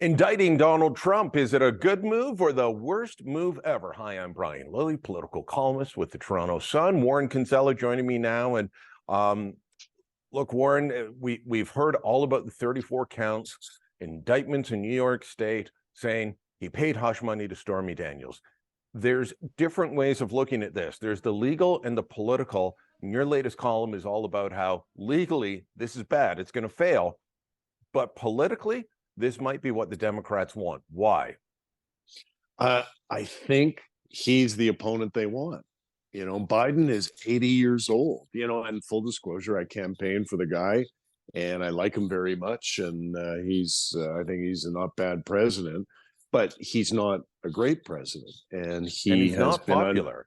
Indicting Donald Trump, is it a good move or the worst move ever? Hi, I'm Brian Lilley, political columnist with the Toronto Sun. Warren Kinsella joining me now. And look, Warren, we've heard all about the 34 counts, indictments in New York State saying he paid hush money to Stormy Daniels. There's different ways of looking at this. There's the legal and the political. And your latest column is all about how legally this is bad. It's going to fail. But politically, this might be what the Democrats want. Why? I think he's the opponent they want. You know, Biden is 80 years old, and full disclosure, I campaigned for the guy and I like him very much. And I think he's a not bad president, but he's not a great president. And he's not popular.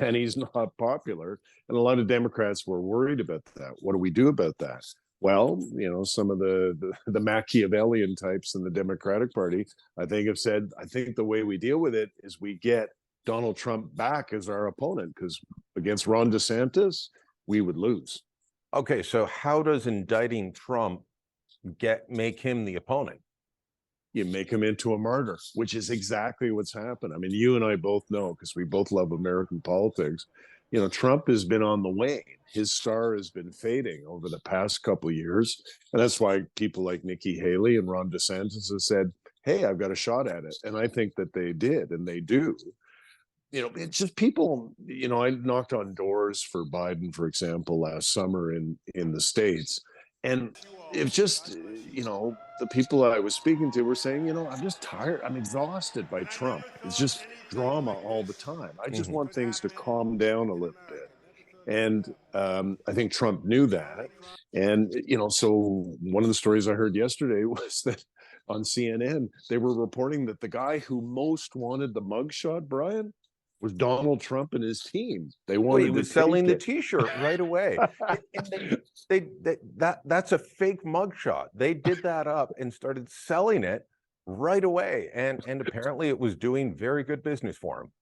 And he's not popular. And a lot of Democrats were worried about that. What do we do about that? Well, some of the Machiavellian types in the Democratic Party, I think, have said, I think the way we deal with it is we get Donald Trump back as our opponent, because against Ron DeSantis, we would lose. Okay, so how does indicting Trump make him the opponent? You make him into a martyr, which is exactly what's happened. I mean, you and I both know, because we both love American politics, Trump has been on the wane. His star has been fading over the past couple of years. And that's why people like Nikki Haley and Ron DeSantis have said, hey, I've got a shot at it. And I think that they did, and they do. It's just people, I knocked on doors for Biden, for example, last summer in the States. And it's just, the people I was speaking to were saying, I'm just tired. I'm exhausted by Trump. It's just drama all the time. I just want things to calm down a little bit. And I think Trump knew that. And, so one of the stories I heard yesterday was that on CNN, they were reporting that the guy who most wanted the mugshot, Brian, was Donald Trump and his team. They wanted he was selling the T-shirt right away. That's a fake mugshot. They did that up and started selling it right away, and apparently it was doing very good business for him.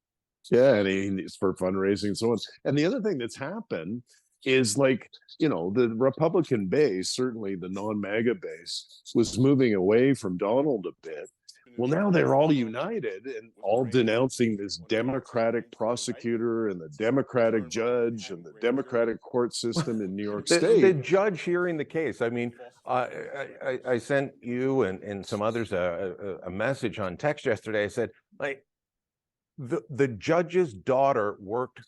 Yeah, and it's for fundraising and so on. And the other thing that's happened is, the Republican base, certainly the non-MAGA base, was moving away from Donald a bit. Well, now they're all united and all denouncing this Democratic prosecutor and the Democratic judge and the Democratic court system in New York State. The judge hearing the case. I mean, I sent you and some others a message on text yesterday. I said, the judge's daughter worked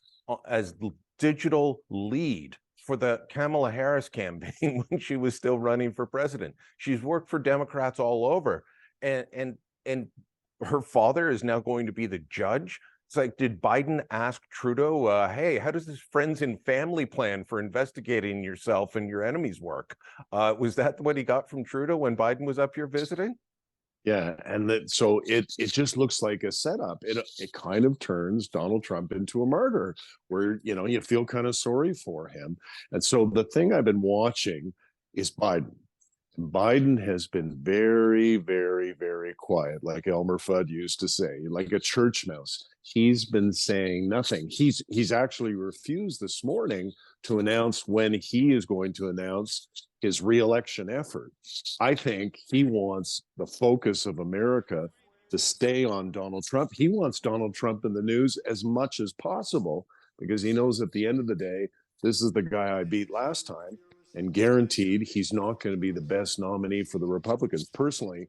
as digital lead for the Kamala Harris campaign when she was still running for president. She's worked for Democrats all over. And her father is now going to be the judge. It's like, did Biden ask Trudeau, hey, how does this friends and family plan for investigating yourself and your enemies work? Was that what he got from Trudeau when Biden was up here visiting? Yeah, and so it just looks like a setup. It kind of turns Donald Trump into a martyr, where you feel kind of sorry for him. And so the thing I've been watching is Biden. Biden has been very, very, very quiet, like Elmer Fudd used to say, like a church mouse. He's been saying nothing. He's actually refused this morning to announce when he is going to announce his reelection effort. I think he wants the focus of America to stay on Donald Trump. He wants Donald Trump in the news as much as possible, because he knows at the end of the day, this is the guy I beat last time. And guaranteed, he's not going to be the best nominee for the Republicans. Personally,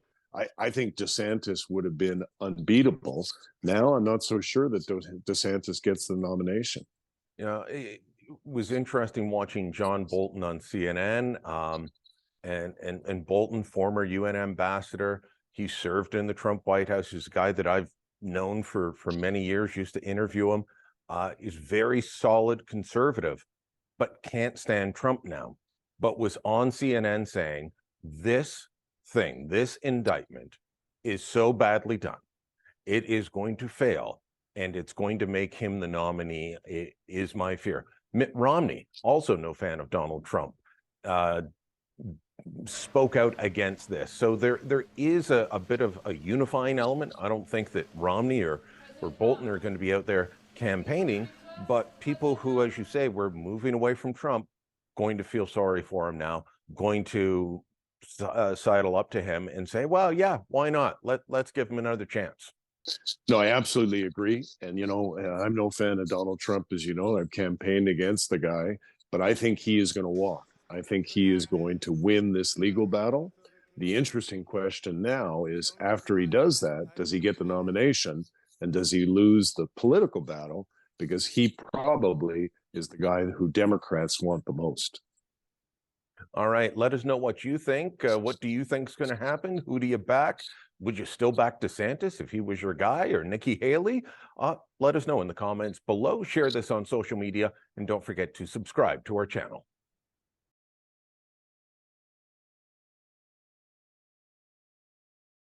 I think DeSantis would have been unbeatable. Now, I'm not so sure that DeSantis gets the nomination. It was interesting watching John Bolton on CNN. And Bolton, former UN ambassador, he served in the Trump White House. He's a guy that I've known for many years, used to interview him. He's very solid conservative, but can't stand Trump now. But was on CNN saying this indictment is so badly done, it is going to fail, and it's going to make him the nominee, is my fear. Mitt Romney, also no fan of Donald Trump, spoke out against this. So there is a bit of a unifying element. I don't think that Romney or Bolton are going to be out there campaigning, but people who, as you say, were moving away from Trump, going to feel sorry for him now, going to sidle up to him and say, well, yeah, why not? Let's give him another chance. No, I absolutely agree. And, you know, I'm no fan of Donald Trump, as you know. I've campaigned against the guy, but I think he is going to walk. I think he is going to win this legal battle. The interesting question now is, after he does that, does he get the nomination, and does he lose the political battle? Because he probably is the guy who Democrats want the most. All right. Let us know what you think. What do you think is going to happen? Who do you back? Would you still back DeSantis if he was your guy, or Nikki Haley? Let us know in the comments below. Share this on social media, and don't forget to subscribe to our channel.